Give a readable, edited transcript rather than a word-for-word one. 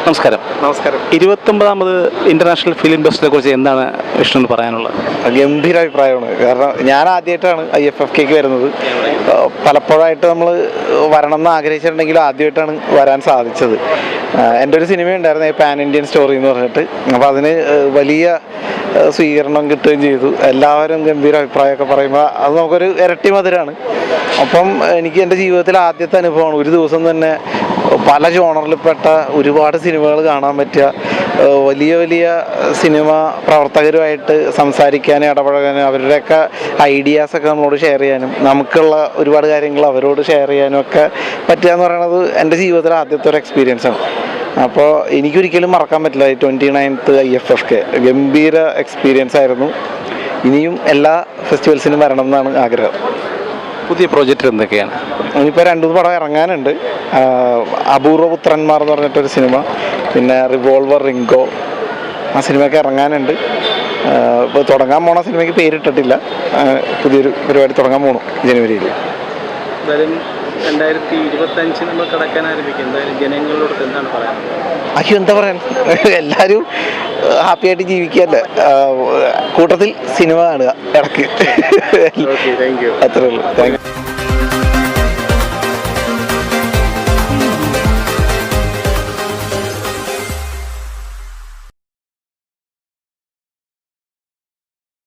നമസ്കാരം. നമസ്കാരം. 29ാമത് international film ഫെസ്റ്റിനെ കുറിച്ച് എന്താണ് വിഷ്ണു പറയാനുള്ളത്? ഗംഭീര അഭിപ്രായമാണ്. കാരണം ഞാൻ ആദ്യമായിട്ടാണ് IFFKക്ക് വരുന്നത്. പലപ്പോഴായിട്ട് നമ്മൾ വരണം എന്ന് ആഗ്രഹിച്ചിട്ടുണ്ടെങ്കിലും ആദ്യമായിട്ടാണ് വരാൻ സാധിച്ചത്. എൻ്റെ ഒരു സിനിമ ഉണ്ടായിരുന്നു, പാൻ ഇന്ത്യൻ സ്റ്റോറി എന്ന് പറഞ്ഞിട്ട്. അപ്പോൾ അതിന് വലിയ സ്വീകരണം കിട്ടുകയും ചെയ്തു. എല്ലാവരും ഗംഭീര അഭിപ്രായമൊക്കെ പറയുമ്പോൾ അത് നമുക്കൊരു ഇരട്ടി മധുരമാണ്. അപ്പം എനിക്ക് എൻ്റെ ജീവിതത്തിൽ ആദ്യത്തെ അനുഭവമാണ്. ഒരു ദിവസം തന്നെ പല ജോണറിൽപ്പെട്ട ഒരുപാട് സിനിമകൾ കാണാൻ പറ്റുക, വലിയ വലിയ സിനിമ പ്രവർത്തകരുമായിട്ട് സംസാരിക്കാനും ഇടപഴകാനും അവരുടെയൊക്കെ ഐഡിയാസൊക്കെ നമ്മളോട് ഷെയർ ചെയ്യാനും നമുക്കുള്ള ഒരുപാട് കാര്യങ്ങൾ അവരോട് ഷെയർ ചെയ്യാനും ഒക്കെ പറ്റുക എന്ന് പറയുന്നത് എൻ്റെ ജീവിതത്തിലെ ആദ്യത്തെ ഒരു എക്സ്പീരിയൻസാണ്. അപ്പോൾ എനിക്കൊരിക്കലും മറക്കാൻ പറ്റില്ല 29th IFFK. ഗംഭീര എക്സ്പീരിയൻസ് ആയിരുന്നു. ഇനിയും എല്ലാ ഫെസ്റ്റിവൽസിനും വരണം എന്നാണ് ആഗ്രഹം. പുതിയ പ്രോജക്റ്റ് എന്തൊക്കെയാണ്? ഇനിയിപ്പോൾ 2 പടം ഇറങ്ങാനുണ്ട്. അപൂർവപുത്രന്മാർ എന്ന് പറഞ്ഞിട്ടൊരു സിനിമ, പിന്നെ റിവോൾവർ റിങ്കോ, ആ സിനിമയൊക്കെ ഇറങ്ങാനുണ്ട്. ഇപ്പോൾ തുടങ്ങാൻ പോണ സിനിമയ്ക്ക് പേരിട്ടിട്ടില്ല. പുതിയൊരു പരിപാടി തുടങ്ങാൻ പോകണം ജനുവരിയിൽ. എന്തായാലും 2025 നമ്മൾ കടക്കാൻ ആരംഭിക്കും. എന്തായാലും ജനങ്ങളോട് എന്താണ് പറയാനുള്ളത്? അയ്യോ, എന്താ പറയാൻ, എല്ലാവരും ഹാപ്പി ആയിട്ട് ജീവിക്കല്ലേ, കൂട്ടത്തിൽ സിനിമ കാണുക ഇടയ്ക്ക്. Okay, thank you. അത്രേ ഉള്ളൂ. Thank you.